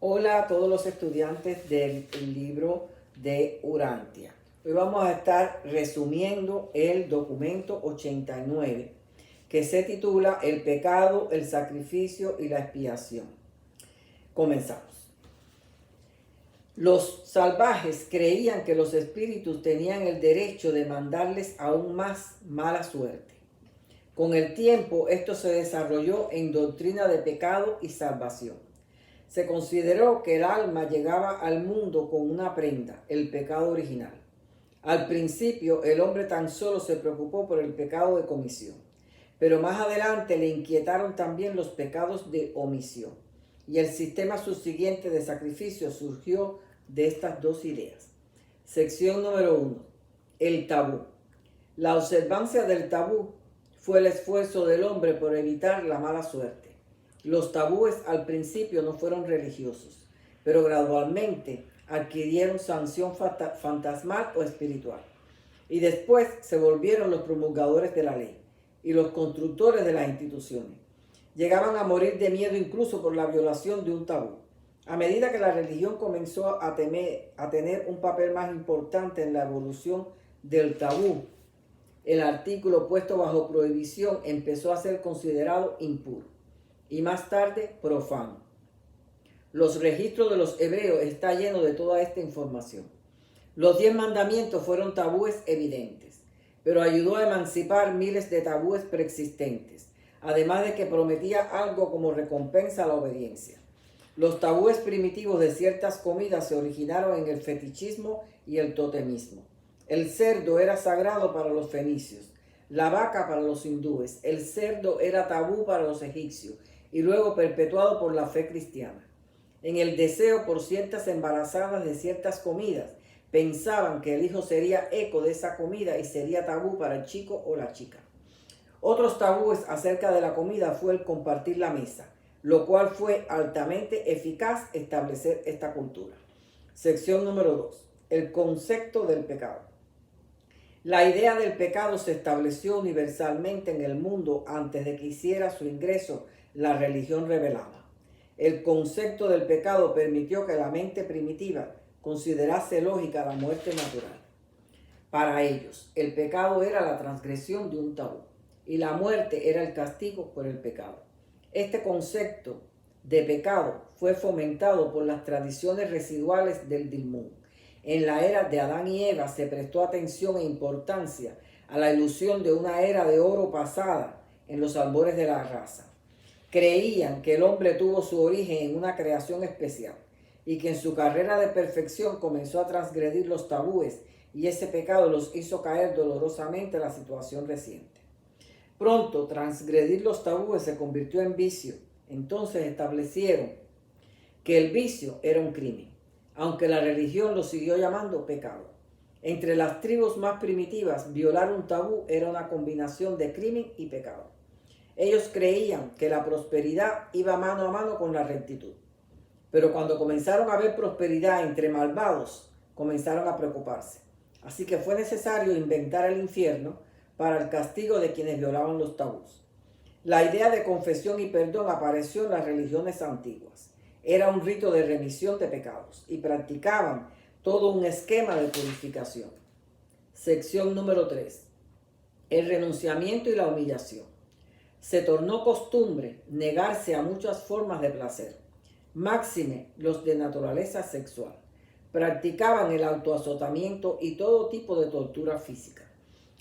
Hola a todos los estudiantes del libro de Urantia. Hoy vamos a estar resumiendo el documento 89, que se titula El pecado, el sacrificio y la expiación. Comenzamos. Los salvajes creían que los espíritus tenían el derecho de mandarles aún más mala suerte. Con el tiempo, esto se desarrolló en doctrina de pecado y salvación. Se consideró que el alma llegaba al mundo con una prenda, el pecado original. Al principio, el hombre tan solo se preocupó por el pecado de comisión, pero más adelante le inquietaron también los pecados de omisión, y el sistema subsiguiente de sacrificio surgió de estas dos ideas. Sección número 1. El tabú. La observancia del tabú fue el esfuerzo del hombre por evitar la mala suerte. Los tabúes al principio no fueron religiosos, pero gradualmente adquirieron sanción fantasmal o espiritual. Y después se volvieron los promulgadores de la ley y los constructores de las instituciones. Llegaban a morir de miedo incluso por la violación de un tabú. A medida que la religión comenzó a tener un papel más importante en la evolución del tabú, el artículo puesto bajo prohibición empezó a ser considerado impuro y más tarde profano. Los registros de los hebreos están llenos de toda esta información. Los 10 mandamientos fueron tabúes evidentes, pero ayudó a emancipar miles de tabúes preexistentes, además de que prometía algo como recompensa a la obediencia. Los tabúes primitivos de ciertas comidas se originaron en el fetichismo y el totemismo. El cerdo era sagrado para los fenicios, la vaca para los hindúes, el cerdo era tabú para los egipcios y luego perpetuado por la fe cristiana. En el deseo por ciertas embarazadas de ciertas comidas, pensaban que el hijo sería eco de esa comida y sería tabú para el chico o la chica. Otros tabúes acerca de la comida fue el compartir la mesa, lo cual fue altamente eficaz establecer esta cultura. Sección número 2. El concepto del pecado. La idea del pecado se estableció universalmente en el mundo antes de que hiciera su ingreso la religión revelada. El concepto del pecado permitió que la mente primitiva considerase lógica la muerte natural. Para ellos, el pecado era la transgresión de un tabú y la muerte era el castigo por el pecado. Este concepto de pecado fue fomentado por las tradiciones residuales del Talmud. En la era de Adán y Eva se prestó atención e importancia a la ilusión de una era de oro pasada en los albores de la raza. Creían que el hombre tuvo su origen en una creación especial y que en su carrera de perfección comenzó a transgredir los tabúes y ese pecado los hizo caer dolorosamente en la situación reciente. Pronto, transgredir los tabúes se convirtió en vicio. Entonces establecieron que el vicio era un crimen, aunque la religión lo siguió llamando pecado. Entre las tribus más primitivas, violar un tabú era una combinación de crimen y pecado. Ellos creían que la prosperidad iba mano a mano con la rectitud. Pero cuando comenzaron a ver prosperidad entre malvados, comenzaron a preocuparse. Así que fue necesario inventar el infierno para el castigo de quienes violaban los tabús. La idea de confesión y perdón apareció en las religiones antiguas. Era un rito de remisión de pecados y practicaban todo un esquema de purificación. Sección número 3. El renunciamiento y la humillación. Se tornó costumbre negarse a muchas formas de placer, máxime los de naturaleza sexual. Practicaban el autoazotamiento y todo tipo de tortura física.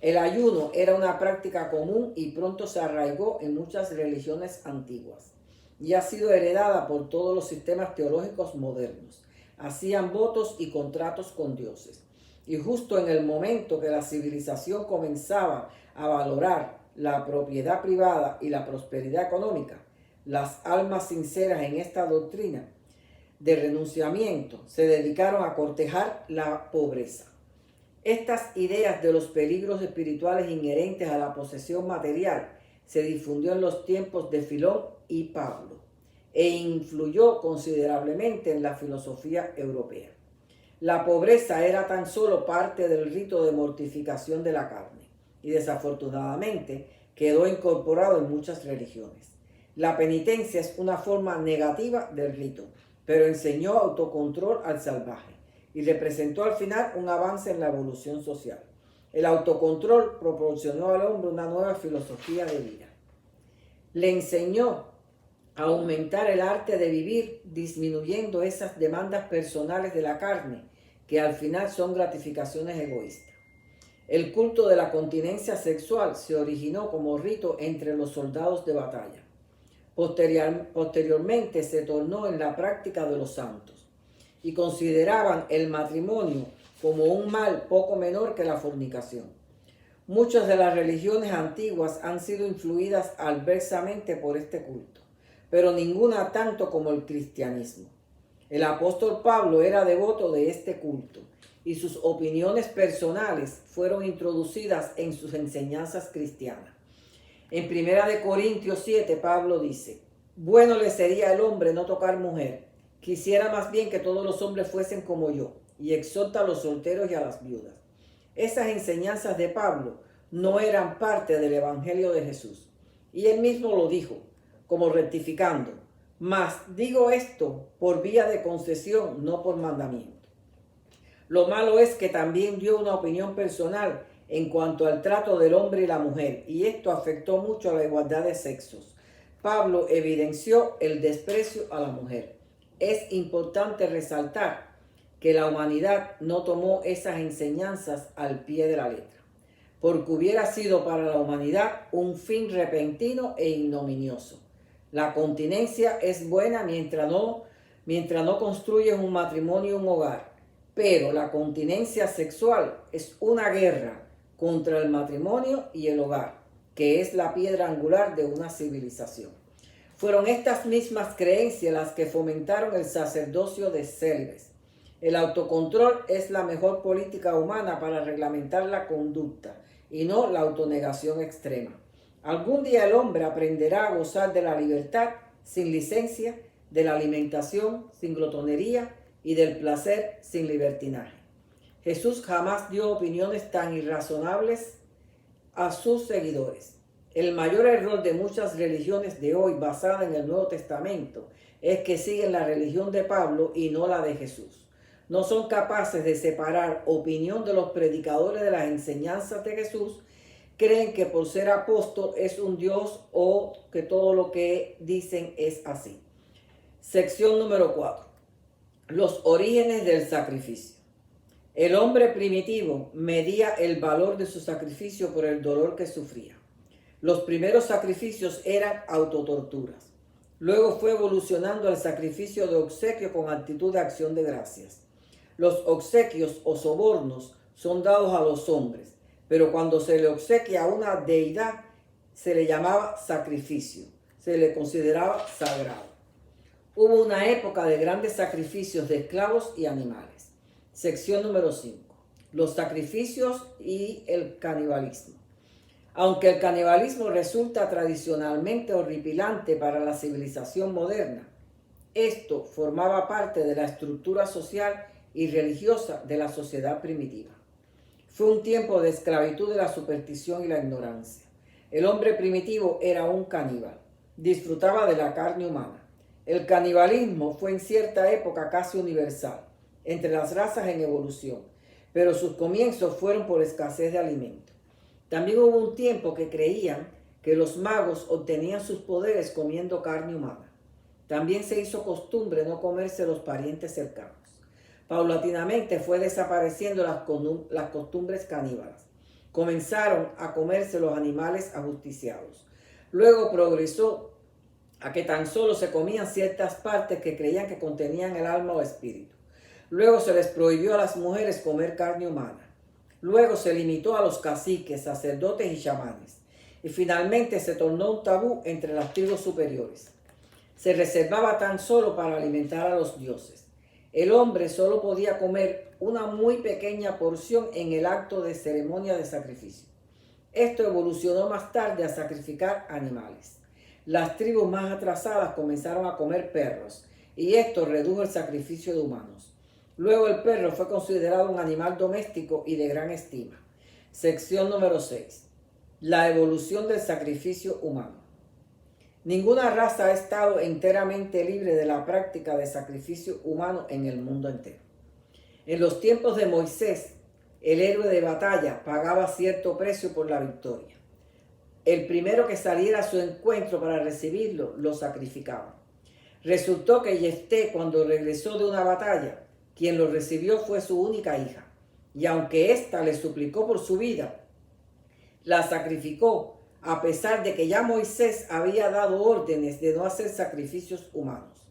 El ayuno era una práctica común y pronto se arraigó en muchas religiones antiguas y ha sido heredada por todos los sistemas teológicos modernos. Hacían votos y contratos con dioses. Y justo en el momento que la civilización comenzaba a valorar la propiedad privada y la prosperidad económica, las almas sinceras en esta doctrina de renunciamiento se dedicaron a cortejar la pobreza. Estas ideas de los peligros espirituales inherentes a la posesión material se difundió en los tiempos de Filón y Pablo e influyó considerablemente en la filosofía europea. La pobreza era tan solo parte del rito de mortificación de la carne y desafortunadamente quedó incorporado en muchas religiones. La penitencia es una forma negativa del rito pero enseñó autocontrol al salvaje y representó al final un avance en la evolución social. El autocontrol proporcionó al hombre una nueva filosofía de vida. Le enseñó a aumentar el arte de vivir, disminuyendo esas demandas personales de la carne, que al final son gratificaciones egoístas. El culto de la continencia sexual se originó como rito entre los soldados de batalla. Posteriormente se tornó en la práctica de los santos y consideraban el matrimonio como un mal poco menor que la fornicación. Muchas de las religiones antiguas han sido influidas adversamente por este culto, pero ninguna tanto como el cristianismo. El apóstol Pablo era devoto de este culto y sus opiniones personales fueron introducidas en sus enseñanzas cristianas. En 1 Corintios 7, Pablo dice: bueno le sería al hombre no tocar mujer, quisiera más bien que todos los hombres fuesen como yo, y exhorta a los solteros y a las viudas. Esas enseñanzas de Pablo no eran parte del Evangelio de Jesús, y él mismo lo dijo, como rectificando: mas digo esto por vía de concesión, no por mandamiento. Lo malo es que también dio una opinión personal en cuanto al trato del hombre y la mujer, y esto afectó mucho a la igualdad de sexos. Pablo evidenció el desprecio a la mujer. Es importante resaltar que la humanidad no tomó esas enseñanzas al pie de la letra, porque hubiera sido para la humanidad un fin repentino e ignominioso. La continencia es buena mientras no construyes un matrimonio y un hogar, pero la continencia sexual es una guerra contra el matrimonio y el hogar, que es la piedra angular de una civilización. Fueron estas mismas creencias las que fomentaron el sacerdocio de célibes. El autocontrol es la mejor política humana para reglamentar la conducta y no la autonegación extrema. Algún día el hombre aprenderá a gozar de la libertad sin licencia, de la alimentación sin glotonería y del placer sin libertinaje. Jesús jamás dio opiniones tan irrazonables a sus seguidores. El mayor error de muchas religiones de hoy basadas en el Nuevo Testamento es que siguen la religión de Pablo y no la de Jesús. No son capaces de separar opinión de los predicadores de las enseñanzas de Jesús. Creen que por ser apóstol es un Dios o que todo lo que dicen es así. Sección número 4. Los orígenes del sacrificio. El hombre primitivo medía el valor de su sacrificio por el dolor que sufría. Los primeros sacrificios eran autotorturas. Luego fue evolucionando al sacrificio de obsequio con actitud de acción de gracias. Los obsequios o sobornos son dados a los hombres, pero cuando se le obsequia a una deidad se le llamaba sacrificio, se le consideraba sagrado. Hubo una época de grandes sacrificios de esclavos y animales. Sección número 5. Los sacrificios y el canibalismo. Aunque el canibalismo resulta tradicionalmente horripilante para la civilización moderna, esto formaba parte de la estructura social y religiosa de la sociedad primitiva. Fue un tiempo de esclavitud de la superstición y la ignorancia. El hombre primitivo era un caníbal, disfrutaba de la carne humana. El canibalismo fue en cierta época casi universal entre las razas en evolución, pero sus comienzos fueron por escasez de alimento. También hubo un tiempo que creían que los magos obtenían sus poderes comiendo carne humana. También se hizo costumbre no comerse los parientes cercanos. Paulatinamente fue desapareciendo las costumbres caníbales. Comenzaron a comerse los animales ajusticiados. Luego progresó a que tan solo se comían ciertas partes que creían que contenían el alma o espíritu. Luego se les prohibió a las mujeres comer carne humana. Luego se limitó a los caciques, sacerdotes y chamanes. Y finalmente se tornó un tabú entre las tribus superiores. Se reservaba tan solo para alimentar a los dioses. El hombre solo podía comer una muy pequeña porción en el acto de ceremonia de sacrificio. Esto evolucionó más tarde a sacrificar animales. Las tribus más atrasadas comenzaron a comer perros y esto redujo el sacrificio de humanos. Luego el perro fue considerado un animal doméstico y de gran estima. Sección número 6. La evolución del sacrificio humano. Ninguna raza ha estado enteramente libre de la práctica de sacrificio humano en el mundo entero. En los tiempos de Moisés, el héroe de batalla pagaba cierto precio por la victoria. El primero que saliera a su encuentro para recibirlo, lo sacrificaba. Resultó que Jefté, cuando regresó de una batalla, quien lo recibió fue su única hija. Y aunque ésta le suplicó por su vida, la sacrificó, a pesar de que ya Moisés había dado órdenes de no hacer sacrificios humanos.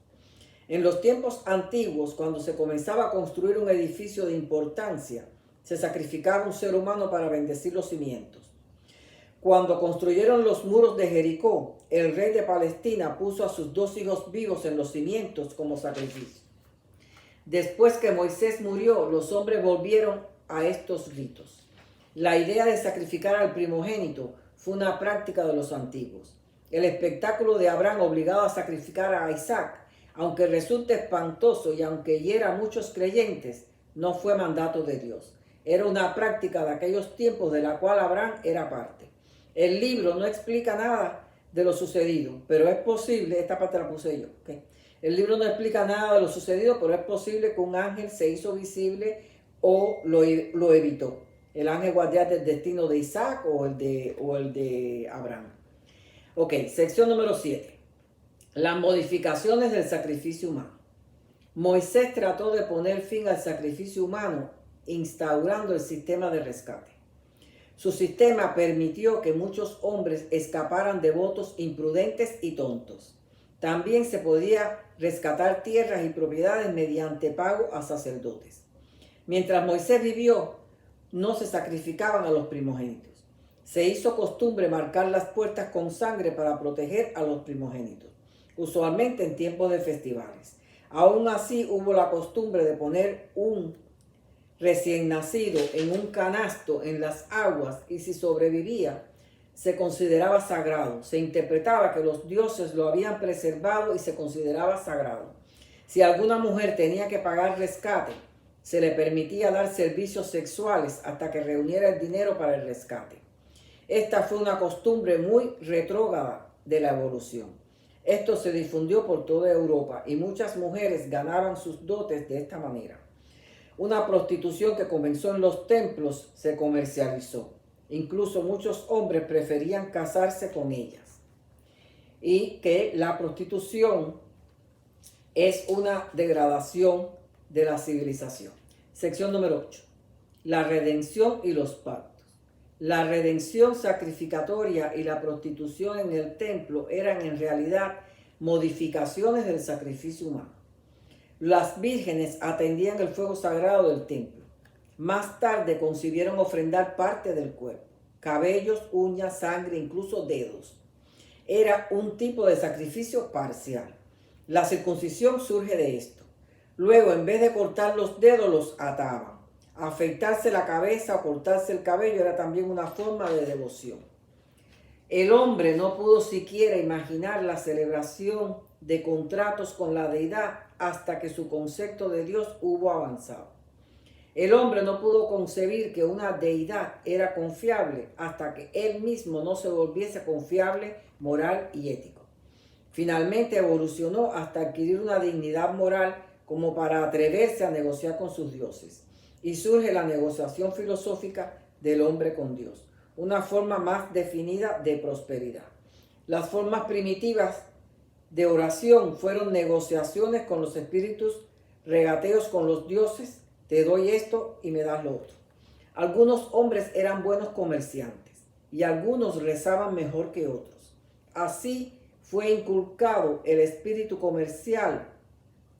En los tiempos antiguos, cuando se comenzaba a construir un edificio de importancia, se sacrificaba un ser humano para bendecir los cimientos. Cuando construyeron los muros de Jericó, el rey de Palestina puso a sus 2 hijos vivos en los cimientos como sacrificio. Después que Moisés murió, los hombres volvieron a estos ritos. La idea de sacrificar al primogénito fue una práctica de los antiguos. El espectáculo de Abraham obligado a sacrificar a Isaac, aunque resulte espantoso y aunque hiera a muchos creyentes, no fue mandato de Dios. Era una práctica de aquellos tiempos de la cual Abraham era parte. El libro no explica nada de lo sucedido, pero es posible, esta parte la puse yo, ¿okay? El libro no explica nada de lo sucedido, pero es posible que un ángel se hizo visible o lo evitó. El ángel guardián del destino de Isaac o el de Abraham. Ok, sección número 7. Las modificaciones del sacrificio humano. Moisés trató de poner fin al sacrificio humano instaurando el sistema de rescate. Su sistema permitió que muchos hombres escaparan de votos imprudentes y tontos. También se podía rescatar tierras y propiedades mediante pago a sacerdotes. Mientras Moisés vivió, no se sacrificaban a los primogénitos. Se hizo costumbre marcar las puertas con sangre para proteger a los primogénitos, usualmente en tiempos de festivales. Aún así, hubo la costumbre de poner un recién nacido en un canasto en las aguas y si sobrevivía, se consideraba sagrado. Se interpretaba que los dioses lo habían preservado y se consideraba sagrado. Si alguna mujer tenía que pagar rescate, se le permitía dar servicios sexuales hasta que reuniera el dinero para el rescate. Esta fue una costumbre muy retrógrada de la evolución. Esto se difundió por toda Europa y muchas mujeres ganaban sus dotes de esta manera. Una prostitución que comenzó en los templos se comercializó. Incluso muchos hombres preferían casarse con ellas. Y que la prostitución es una degradación de la civilización. Sección número 8. La redención y los pactos. La redención sacrificatoria y la prostitución en el templo eran en realidad modificaciones del sacrificio humano. Las vírgenes atendían el fuego sagrado del templo. Más tarde concibieron ofrendar parte del cuerpo, cabellos, uñas, sangre, incluso dedos. Era un tipo de sacrificio parcial. La circuncisión surge de esto. Luego, en vez de cortar los dedos, los ataban. Afeitarse la cabeza o cortarse el cabello era también una forma de devoción. El hombre no pudo siquiera imaginar la celebración de contratos con la deidad hasta que su concepto de Dios hubo avanzado. El hombre no pudo concebir que una deidad era confiable hasta que él mismo no se volviese confiable, moral y ético. Finalmente evolucionó hasta adquirir una dignidad moral como para atreverse a negociar con sus dioses. Y surge la negociación filosófica del hombre con Dios, una forma más definida de prosperidad. Las formas primitivas de oración fueron negociaciones con los espíritus, regateos con los dioses, te doy esto y me das lo otro. Algunos hombres eran buenos comerciantes y algunos rezaban mejor que otros. Así fue inculcado el espíritu comercial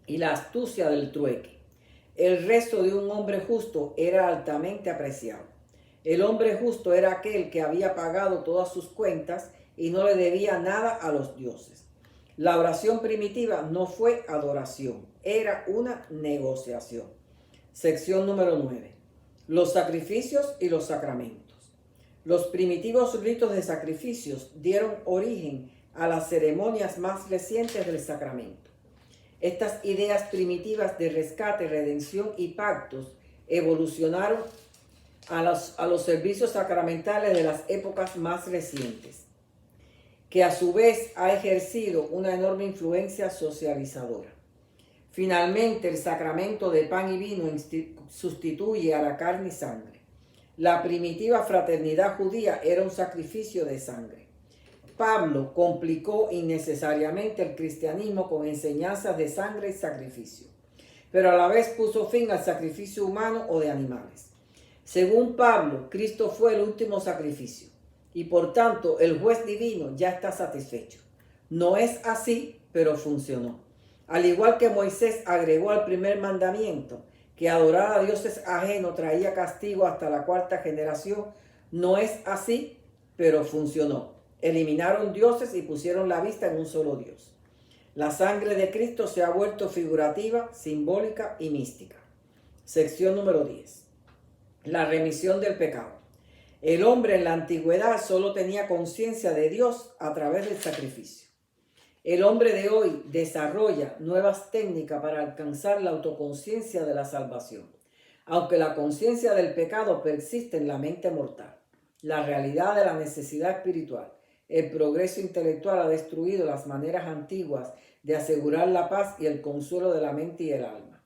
y la astucia del trueque. El rezo de un hombre justo era altamente apreciado. El hombre justo era aquel que había pagado todas sus cuentas y no le debía nada a los dioses. La oración primitiva no fue adoración, era una negociación. Sección número 9. Los sacrificios y los sacramentos. Los primitivos ritos de sacrificios dieron origen a las ceremonias más recientes del sacramento. Estas ideas primitivas de rescate, redención y pactos evolucionaron a los servicios sacramentales de las épocas más recientes. que a su vez ha ejercido una enorme influencia socializadora. Finalmente, el sacramento de pan y vino sustituye a la carne y sangre. La primitiva fraternidad judía era un sacrificio de sangre. Pablo complicó innecesariamente el cristianismo con enseñanzas de sangre y sacrificio, pero a la vez puso fin al sacrificio humano o de animales. Según Pablo, Cristo fue el último sacrificio y por tanto el juez divino ya está satisfecho. No es así, pero funcionó. Al igual que Moisés agregó al primer mandamiento que adorar a dioses ajenos traía castigo hasta la cuarta generación, no es así, pero funcionó. Eliminaron dioses y pusieron la vista en un solo Dios. La sangre de Cristo se ha vuelto figurativa, simbólica y mística. Sección número 10. La remisión del pecado. El hombre en la antigüedad solo tenía conciencia de Dios a través del sacrificio. El hombre de hoy desarrolla nuevas técnicas para alcanzar la autoconciencia de la salvación, aunque la conciencia del pecado persiste en la mente mortal. La realidad de la necesidad espiritual, el progreso intelectual ha destruido las maneras antiguas de asegurar la paz y el consuelo de la mente y el alma.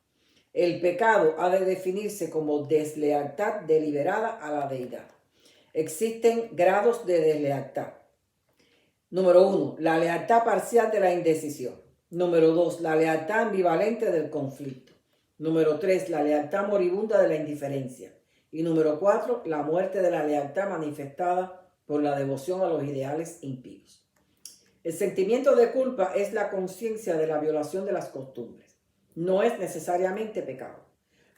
El pecado ha de definirse como deslealtad deliberada a la deidad. Existen grados de deslealtad. Número 1, la lealtad parcial de la indecisión. Número 2, la lealtad ambivalente del conflicto. Número 3, la lealtad moribunda de la indiferencia. Y número 4, la muerte de la lealtad manifestada por la devoción a los ideales impíos. El sentimiento de culpa es la conciencia de la violación de las costumbres. No es necesariamente pecado.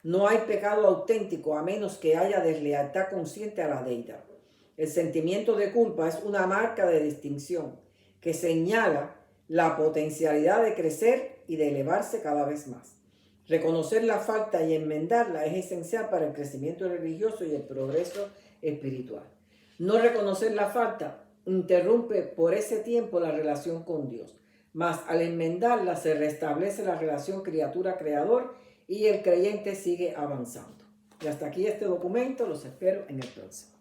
No hay pecado auténtico a menos que haya deslealtad consciente a la deidad. El sentimiento de culpa es una marca de distinción que señala la potencialidad de crecer y de elevarse cada vez más. Reconocer la falta y enmendarla es esencial para el crecimiento religioso y el progreso espiritual. No reconocer la falta interrumpe por ese tiempo la relación con Dios, mas al enmendarla se restablece la relación criatura-creador y el creyente sigue avanzando. Y hasta aquí este documento, los espero en el próximo.